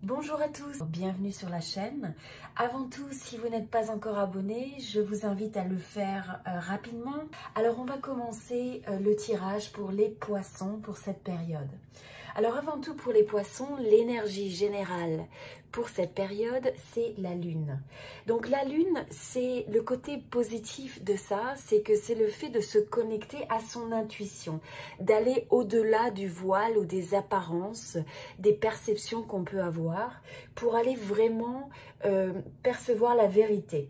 Bonjour à tous, bienvenue sur la chaîne. Avant tout, si vous n'êtes pas encore abonné, je vous invite à le faire rapidement. Alors on va commencer le tirage pour les poissons pour cette période. Alors avant tout pour les poissons, l'énergie générale pour cette période, c'est la lune. Donc la lune, c'est le côté positif de ça, c'est que c'est le fait de se connecter à son intuition, d'aller au-delà du voile ou des apparences, des perceptions qu'on peut avoir, pour aller vraiment percevoir la vérité.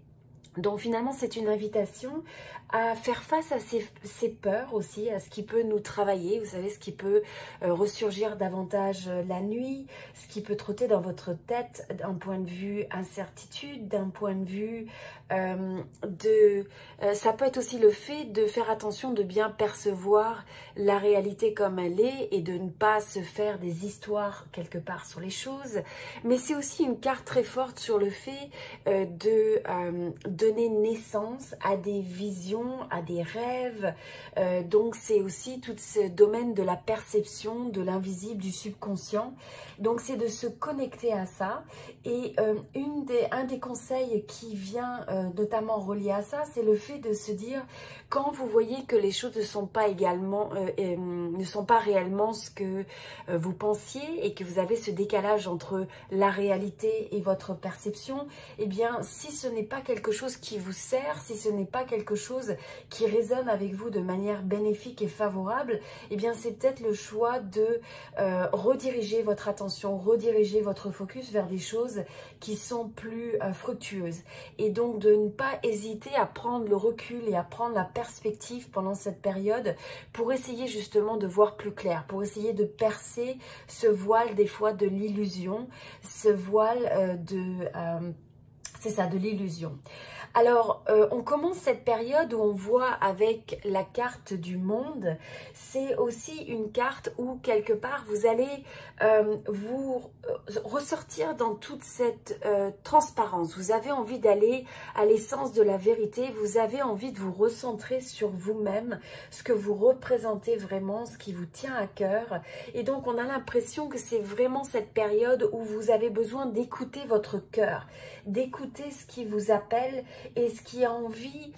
Donc finalement, c'est une invitation à faire face à ces peurs aussi, à ce qui peut nous travailler, vous savez, ce qui peut ressurgir davantage la nuit, ce qui peut trotter dans votre tête d'un point de vue incertitude, d'un point de vue ça peut être aussi le fait de faire attention de bien percevoir la réalité comme elle est et de ne pas se faire des histoires quelque part sur les choses. Mais c'est aussi une carte très forte sur le fait de donner naissance à des visions, à des rêves. Donc c'est aussi tout ce domaine de la perception, de l'invisible, du subconscient. Donc c'est de se connecter à ça. Et un des conseils qui vient notamment relié à ça, c'est le fait de se dire, quand vous voyez que les choses ne sont pas réellement ce que vous pensiez et que vous avez ce décalage entre la réalité et votre perception, eh bien si ce n'est pas quelque chose qui vous sert, si ce n'est pas quelque chose qui résonne avec vous de manière bénéfique et favorable, eh bien c'est peut-être le choix de rediriger votre attention, rediriger votre focus vers des choses qui sont plus fructueuses. Et donc de ne pas hésiter à prendre le recul et à prendre la perspective pendant cette période pour essayer justement de voir plus clair, pour essayer de percer ce voile des fois de l'illusion, ce voile c'est ça, de l'illusion. Alors, on commence cette période où on voit avec la carte du monde, c'est aussi une carte où quelque part vous allez vous ressortir dans toute cette transparence. Vous avez envie d'aller à l'essence de la vérité, vous avez envie de vous recentrer sur vous-même, ce que vous représentez vraiment, ce qui vous tient à cœur. Et donc, on a l'impression que c'est vraiment cette période où vous avez besoin d'écouter votre cœur, d'écouter ce qui vous appelle et ce qui a envie,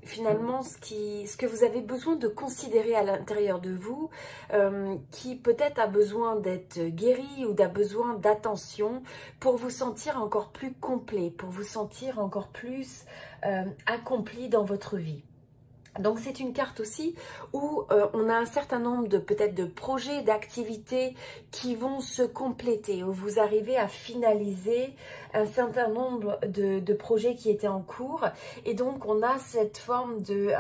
finalement, ce que vous avez besoin de considérer à l'intérieur de vous, qui peut-être a besoin d'être guéri ou a besoin d'attention pour vous sentir encore plus complet, pour vous sentir encore plus accompli dans votre vie. Donc c'est une carte aussi où on a un certain nombre de peut-être de projets, d'activités qui vont se compléter, où vous arrivez à finaliser un certain nombre de projets qui étaient en cours. Et donc on a cette forme de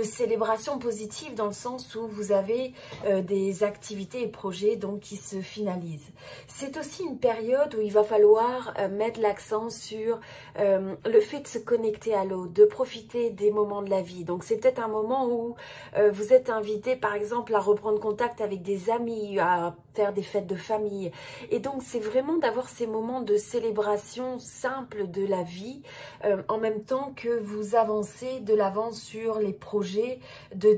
célébration positive dans le sens où vous avez des activités et projets donc qui se finalisent. C'est aussi une période où il va falloir mettre l'accent sur le fait de se connecter à l'autre, de profiter des moments de la vie. Donc c'est peut-être un moment où vous êtes invité par exemple à reprendre contact avec des amis, à faire des fêtes de famille. Et donc c'est vraiment d'avoir ces moments de célébration simple de la vie en même temps que vous avancez de l'avant sur les projets de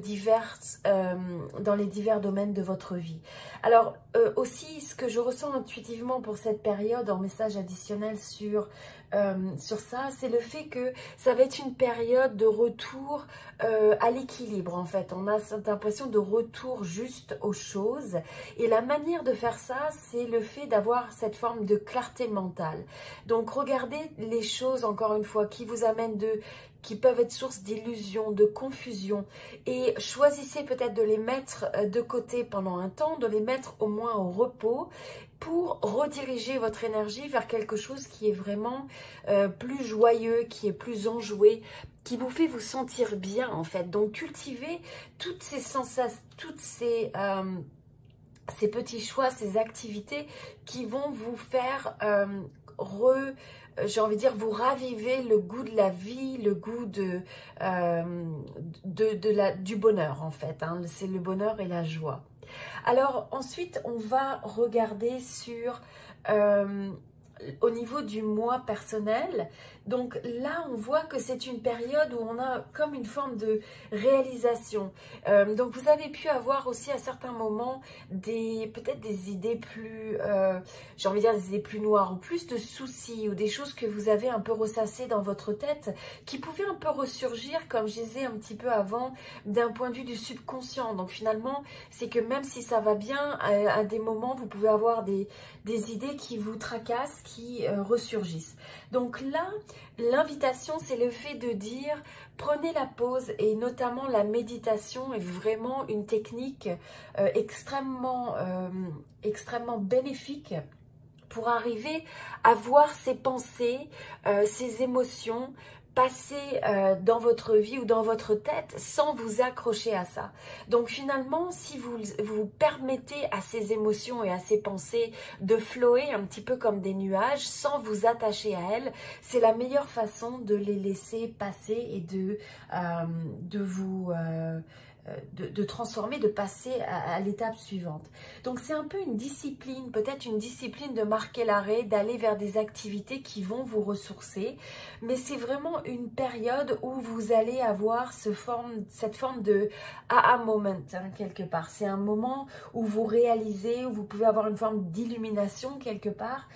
dans les divers domaines de votre vie. Alors aussi ce que je ressens intuitivement pour cette période en message additionnel sur ça, c'est le fait que ça va être une période de retour à l'équilibre en fait. On a cette impression de retour juste aux choses et la manière de faire ça, c'est le fait d'avoir cette forme de clarté mentale. Donc regardez les choses encore une fois qui vous amènent qui peuvent être source d'illusions, de confusion et choisissez peut-être de les mettre de côté pendant un temps, de les mettre au moins au repos pour rediriger votre énergie vers quelque chose qui est vraiment plus joyeux, qui est plus enjoué, qui vous fait vous sentir bien en fait. Donc cultivez toutes ces sensations, toutes ces petits choix, ces activités qui vont vous faire j'ai envie de dire, vous ravivez le goût de la vie, le goût du bonheur en fait. Hein. C'est le bonheur et la joie. Alors ensuite, on va regarder sur au niveau du moi personnel. Donc là, on voit que c'est une période où on a comme une forme de réalisation. Donc vous avez pu avoir aussi à certains moments peut-être des idées plus, j'ai envie de dire des idées plus noires, ou plus de soucis, ou des choses que vous avez un peu ressassées dans votre tête, qui pouvaient un peu ressurgir, comme je disais un petit peu avant, d'un point de vue du subconscient. Donc finalement, c'est que même si ça va bien, à des moments, vous pouvez avoir des idées qui vous tracassent, qui ressurgissent. Donc là, l'invitation, c'est le fait de dire, prenez la pause, et notamment la méditation est vraiment une technique extrêmement bénéfique pour arriver à voir ses pensées, ses émotions passer dans votre vie ou dans votre tête sans vous accrocher à ça. Donc finalement, si vous permettez à ces émotions et à ces pensées de flower un petit peu comme des nuages sans vous attacher à elles, c'est la meilleure façon de les laisser passer et de transformer, de passer à l'étape suivante. Donc c'est un peu une discipline, peut-être une discipline de marquer l'arrêt, d'aller vers des activités qui vont vous ressourcer, mais c'est vraiment une période où vous allez avoir cette forme de aha moment, hein, quelque part. C'est un moment où vous réalisez, où vous pouvez avoir une forme d'illumination quelque part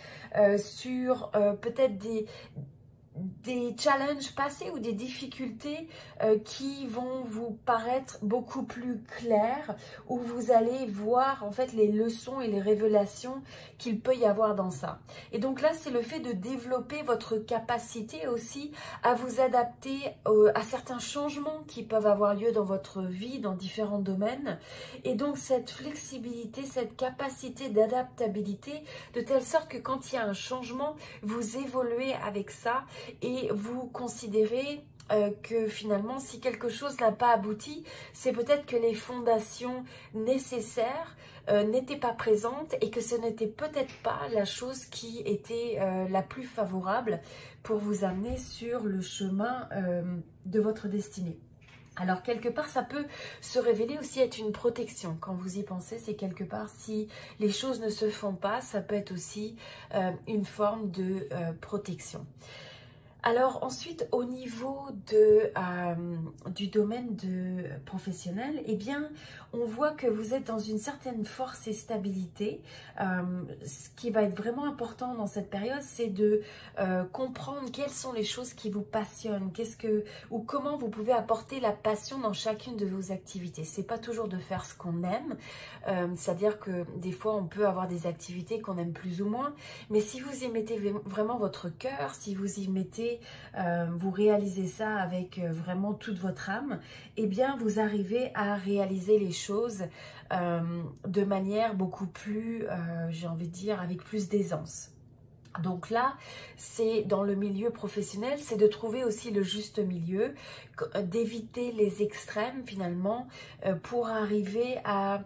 sur peut-être des challenges passés ou des difficultés qui vont vous paraître beaucoup plus claires, où vous allez voir en fait les leçons et les révélations qu'il peut y avoir dans ça. Et donc là, c'est le fait de développer votre capacité aussi à vous adapter à certains changements qui peuvent avoir lieu dans votre vie, dans différents domaines. Et donc cette flexibilité, cette capacité d'adaptabilité, de telle sorte que quand il y a un changement, vous évoluez avec ça et vous considérez que finalement, si quelque chose n'a pas abouti, c'est peut-être que les fondations nécessaires n'étaient pas présentes et que ce n'était peut-être pas la chose qui était la plus favorable pour vous amener sur le chemin de votre destinée. Alors quelque part, ça peut se révéler aussi être une protection. Quand vous y pensez, c'est quelque part, si les choses ne se font pas, ça peut être aussi une forme de protection. Alors ensuite, au niveau du domaine professionnel, eh bien, on voit que vous êtes dans une certaine force et stabilité. Ce qui va être vraiment important dans cette période, c'est de comprendre quelles sont les choses qui vous passionnent, ou comment vous pouvez apporter la passion dans chacune de vos activités. C'est pas toujours de faire ce qu'on aime, c'est-à-dire que des fois, on peut avoir des activités qu'on aime plus ou moins, mais si vous y mettez vraiment votre cœur, si vous y mettez vous réalisez ça avec vraiment toute votre âme, eh bien vous arrivez à réaliser les choses de manière beaucoup plus, j'ai envie de dire, avec plus d'aisance. Donc là, c'est dans le milieu professionnel, c'est de trouver aussi le juste milieu, d'éviter les extrêmes finalement, pour arriver à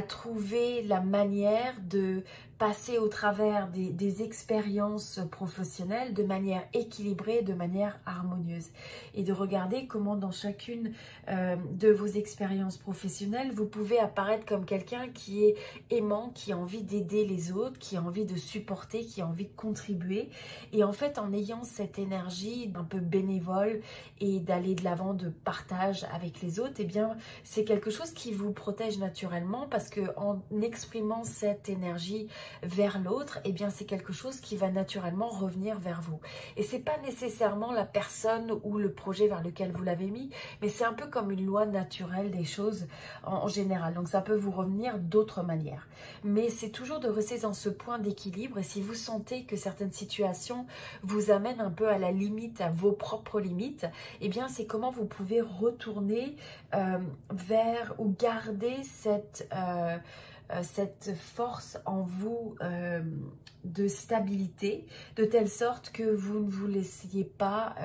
trouver la manière de passer au travers des expériences professionnelles de manière équilibrée, de manière harmonieuse. Et de regarder comment dans chacune de vos expériences professionnelles, vous pouvez apparaître comme quelqu'un qui est aimant, qui a envie d'aider les autres, qui a envie de supporter, qui a envie de contribuer. Et en fait, en ayant cette énergie un peu bénévole et d'aller de l'avant, de partage avec les autres, eh bien, c'est quelque chose qui vous protège naturellement, parce que en exprimant cette énergie vers l'autre, eh bien c'est quelque chose qui va naturellement revenir vers vous. Et c'est pas nécessairement la personne ou le projet vers lequel vous l'avez mis, mais c'est un peu comme une loi naturelle des choses en général. Donc ça peut vous revenir d'autres manières. Mais c'est toujours de rester dans ce point d'équilibre, et si vous sentez que certaines situations vous amènent un peu à la limite, à vos propres limites, eh bien c'est comment vous pouvez retourner vers ou garder cette force en vous de stabilité, de telle sorte que vous ne vous laissiez pas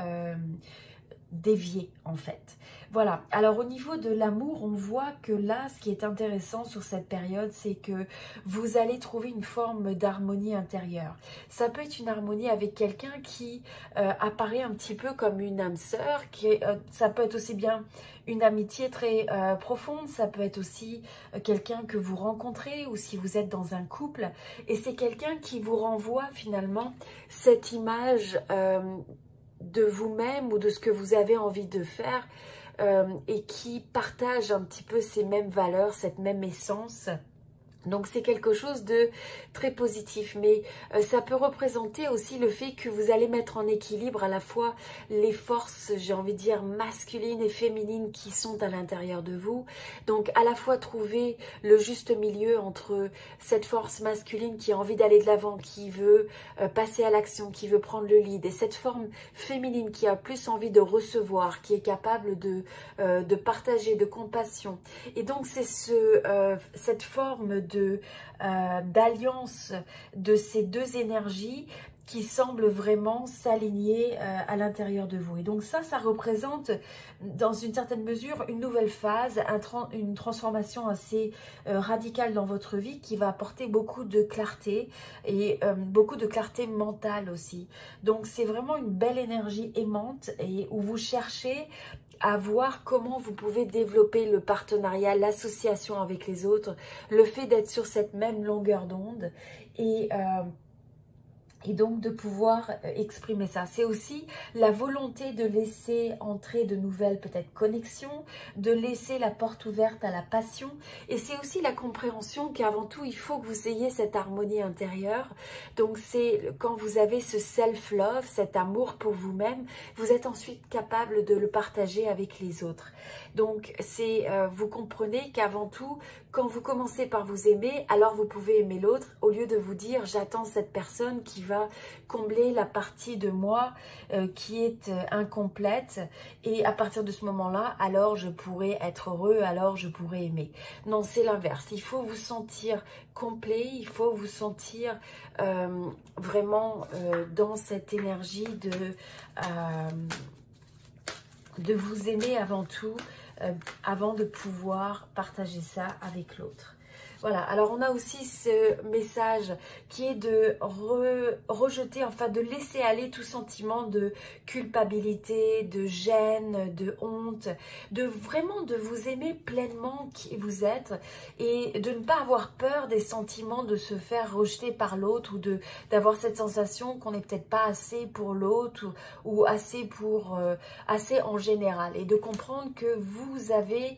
dévier en fait. Voilà, alors au niveau de l'amour, on voit que là, ce qui est intéressant sur cette période, c'est que vous allez trouver une forme d'harmonie intérieure. Ça peut être une harmonie avec quelqu'un qui apparaît un petit peu comme une âme sœur, ça peut être aussi bien une amitié très profonde, ça peut être aussi quelqu'un que vous rencontrez ou si vous êtes dans un couple, et c'est quelqu'un qui vous renvoie finalement cette image de vous-même ou de ce que vous avez envie de faire et qui partage un petit peu ces mêmes valeurs, cette même essence. Donc c'est quelque chose de très positif, mais ça peut représenter aussi le fait que vous allez mettre en équilibre à la fois les forces, j'ai envie de dire, masculines et féminines qui sont à l'intérieur de vous. Donc à la fois trouver le juste milieu entre cette force masculine qui a envie d'aller de l'avant, qui veut passer à l'action, qui veut prendre le lead, et cette forme féminine qui a plus envie de recevoir, qui est capable de partager, de compassion. Et donc c'est cette forme d'alliance de ces deux énergies qui semblent vraiment s'aligner à l'intérieur de vous. Et donc ça représente dans une certaine mesure une nouvelle phase, une transformation assez radicale dans votre vie qui va apporter beaucoup de clarté et beaucoup de clarté mentale aussi. Donc c'est vraiment une belle énergie aimante et où vous cherchez à voir comment vous pouvez développer le partenariat, l'association avec les autres, le fait d'être sur cette même longueur d'onde et donc de pouvoir exprimer ça. C'est aussi la volonté de laisser entrer de nouvelles peut-être connexions, de laisser la porte ouverte à la passion. Et c'est aussi la compréhension qu'avant tout, il faut que vous ayez cette harmonie intérieure. Donc c'est quand vous avez ce self-love, cet amour pour vous-même, vous êtes ensuite capable de le partager avec les autres. Donc c'est vous comprenez qu'avant tout, quand vous commencez par vous aimer, alors vous pouvez aimer l'autre au lieu de vous dire j'attends cette personne qui va combler la partie de moi qui est incomplète et à partir de ce moment-là, alors je pourrai être heureux, alors je pourrai aimer. Non, c'est l'inverse. Il faut vous sentir complet, il faut vous sentir vraiment dans cette énergie de vous aimer avant tout, avant de pouvoir partager ça avec l'autre. Voilà, alors on a aussi ce message qui est de rejeter, enfin de laisser aller tout sentiment de culpabilité, de gêne, de honte, de vraiment de vous aimer pleinement qui vous êtes et de ne pas avoir peur des sentiments de se faire rejeter par l'autre ou d'avoir cette sensation qu'on n'est peut-être pas assez pour l'autre ou assez assez en général et de comprendre que vous avez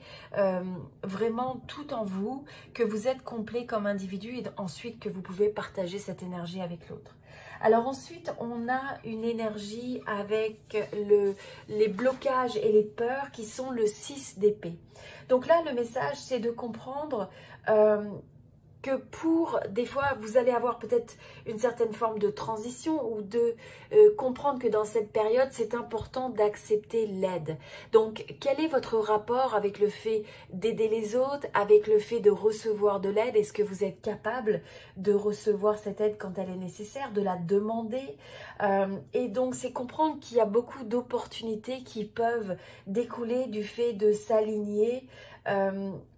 vraiment tout en vous, que vous êtes complet comme individu et ensuite que vous pouvez partager cette énergie avec l'autre. Alors ensuite, on a une énergie avec les blocages et les peurs qui sont le 6 d'épée. Donc là, le message, c'est de comprendre que des fois, vous allez avoir peut-être une certaine forme de transition ou de comprendre que dans cette période, c'est important d'accepter l'aide. Donc, quel est votre rapport avec le fait d'aider les autres, avec le fait de recevoir de l'aide? Est-ce que vous êtes capable de recevoir cette aide quand elle est nécessaire, de la demander? Et donc, c'est comprendre qu'il y a beaucoup d'opportunités qui peuvent découler du fait de s'aligner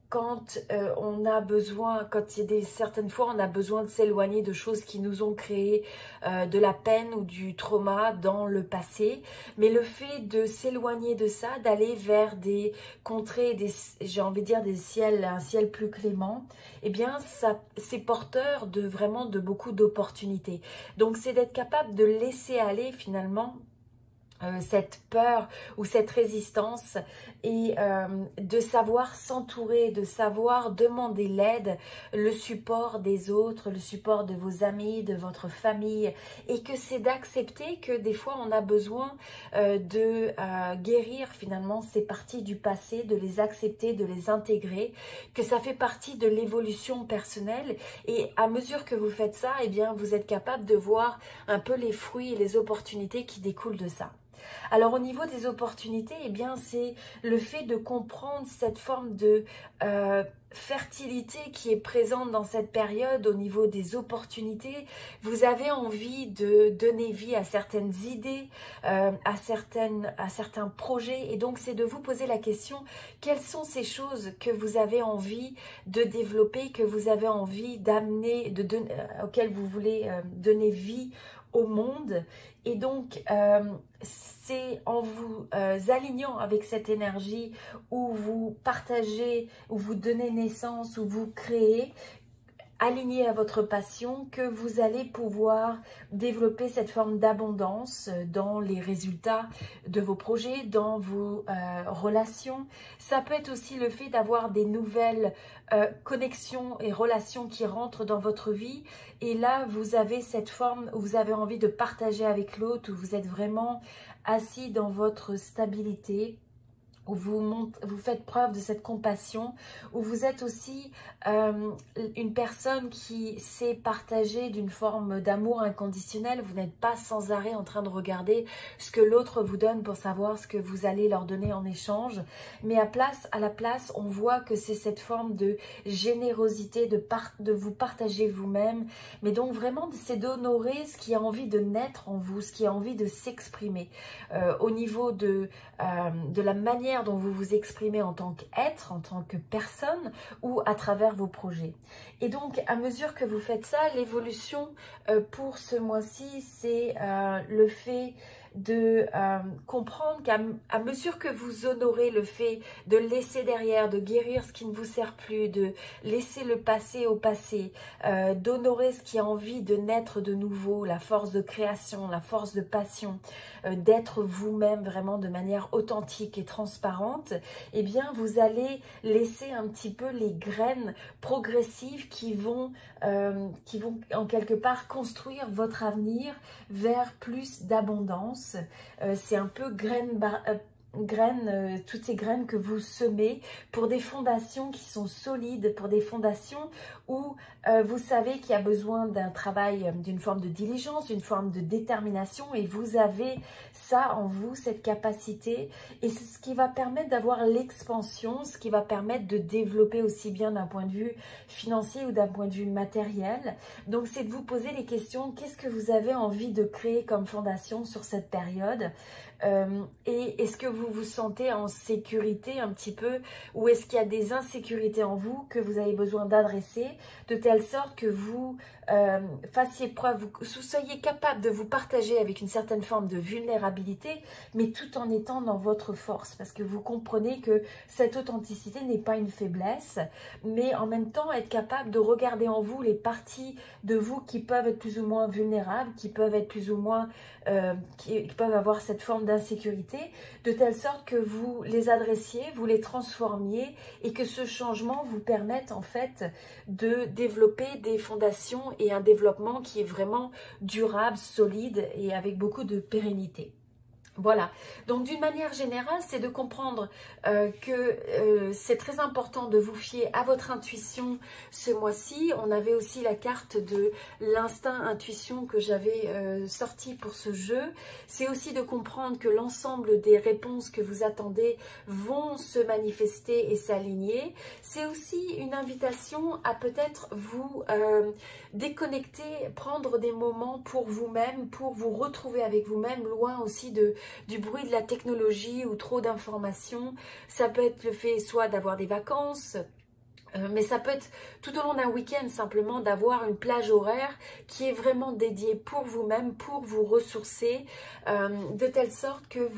quand on a besoin, quand il y a certaines fois on a besoin de s'éloigner de choses qui nous ont créé de la peine ou du trauma dans le passé, mais le fait de s'éloigner de ça, d'aller vers des contrées, j'ai envie de dire un ciel plus clément, eh bien c'est porteur de vraiment de beaucoup d'opportunités. Donc c'est d'être capable de laisser aller finalement cette peur ou cette résistance et de savoir s'entourer, de savoir demander l'aide, le support des autres, le support de vos amis, de votre famille et que c'est d'accepter que des fois on a besoin de guérir finalement ces parties du passé, de les accepter, de les intégrer, que ça fait partie de l'évolution personnelle et à mesure que vous faites ça, eh bien vous êtes capable de voir un peu les fruits et les opportunités qui découlent de ça. Alors au niveau des opportunités, eh bien c'est le fait de comprendre cette forme de fertilité qui est présente dans cette période au niveau des opportunités. Vous avez envie de donner vie à certaines idées, à certains projets. Et donc, c'est de vous poser la question, quelles sont ces choses que vous avez envie de développer, que vous avez envie d'amener, auxquelles vous voulez donner vie au monde. Et donc, c'est en vous alignant avec cette énergie où vous partagez, où vous donnez naissance, où vous créez, aligné à votre passion, que vous allez pouvoir développer cette forme d'abondance dans les résultats de vos projets, dans vos relations. Ça peut être aussi le fait d'avoir des nouvelles connexions et relations qui rentrent dans votre vie. Et là, vous avez cette forme où vous avez envie de partager avec l'autre, où vous êtes vraiment assis dans votre stabilité, où vous faites preuve de cette compassion, où vous êtes aussi une personne qui sait partager d'une forme d'amour inconditionnel. Vous n'êtes pas sans arrêt en train de regarder ce que l'autre vous donne pour savoir ce que vous allez leur donner en échange. Mais à la place, on voit que c'est cette forme de générosité, de vous partager vous-même. Mais donc vraiment, c'est d'honorer ce qui a envie de naître en vous, ce qui a envie de s'exprimer au niveau de la manière dont vous vous exprimez en tant qu'être, en tant que personne ou à travers vos projets. Et donc, à mesure que vous faites ça, l'évolution pour ce mois-ci, c'est le fait de comprendre qu'à mesure que vous honorez le fait de laisser derrière, de guérir ce qui ne vous sert plus, de laisser le passé au passé, d'honorer ce qui a envie de naître de nouveau, la force de création, la force de passion, d'être vous-même vraiment de manière authentique et transparente, eh bien vous allez laisser un petit peu les graines progressives qui vont en quelque part construire votre avenir vers plus d'abondance. C'est un peu toutes ces graines que vous semez pour des fondations qui sont solides, pour des fondations où vous savez qu'il y a besoin d'un travail, d'une forme de diligence, d'une forme de détermination, et vous avez ça en vous, cette capacité, et c'est ce qui va permettre d'avoir l'expansion, ce qui va permettre de développer aussi bien d'un point de vue financier ou d'un point de vue matériel. Donc c'est de vous poser les questions, qu'est-ce que vous avez envie de créer comme fondation sur cette période? Et est-ce que vous vous sentez en sécurité un petit peu, ou est-ce qu'il y a des insécurités en vous que vous avez besoin d'adresser, de telle sorte que vous fassiez preuve, vous soyez capable de vous partager avec une certaine forme de vulnérabilité, mais tout en étant dans votre force, parce que vous comprenez que cette authenticité n'est pas une faiblesse, mais en même temps être capable de regarder en vous les parties de vous qui peuvent être plus ou moins vulnérables, qui peuvent être plus ou moins qui peuvent avoir cette forme d'insécurité, de telle sorte que vous les adressiez, vous les transformiez, et que ce changement vous permette en fait de développer des fondations et un développement qui est vraiment durable, solide et avec beaucoup de pérennité. Voilà, donc d'une manière générale, c'est de comprendre que c'est très important de vous fier à votre intuition ce mois-ci. On avait aussi la carte de l'instinct intuition que j'avais sortie pour ce jeu. C'est aussi de comprendre que l'ensemble des réponses que vous attendez vont se manifester et s'aligner. C'est aussi une invitation à peut-être vous déconnecter, prendre des moments pour vous-même, pour vous retrouver avec vous-même, loin aussi du bruit de la technologie ou trop d'informations. Ça peut être le fait soit d'avoir des vacances, mais ça peut être tout au long d'un week-end simplement d'avoir une plage horaire qui est vraiment dédiée pour vous-même, pour vous ressourcer, de telle sorte que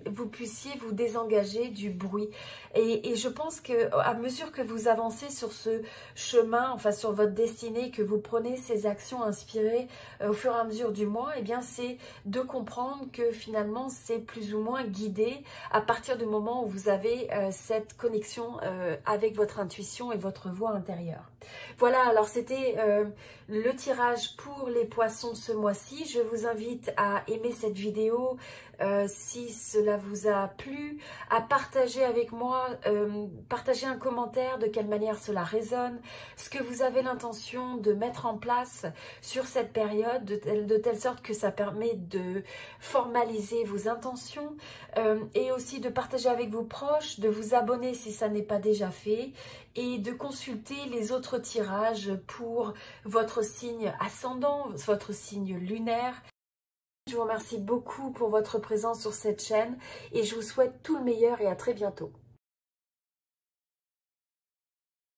vous puissiez vous désengager du bruit. Et je pense qu'à mesure que vous avancez sur ce chemin, enfin sur votre destinée, que vous prenez ces actions inspirées au fur et à mesure du mois, eh bien c'est de comprendre que finalement c'est plus ou moins guidé à partir du moment où vous avez cette connexion avec votre intuition et votre voix intérieure. Voilà, alors c'était le tirage pour les poissons ce mois-ci. Je vous invite à aimer cette vidéo, si cela vous a plu, à partager avec moi, partager un commentaire de quelle manière cela résonne, ce que vous avez l'intention de mettre en place sur cette période, de telle sorte que ça permet de formaliser vos intentions et aussi de partager avec vos proches, de vous abonner si ça n'est pas déjà fait et de consulter les autres tirages pour votre signe ascendant, votre signe lunaire. Je vous remercie beaucoup pour votre présence sur cette chaîne et je vous souhaite tout le meilleur et à très bientôt.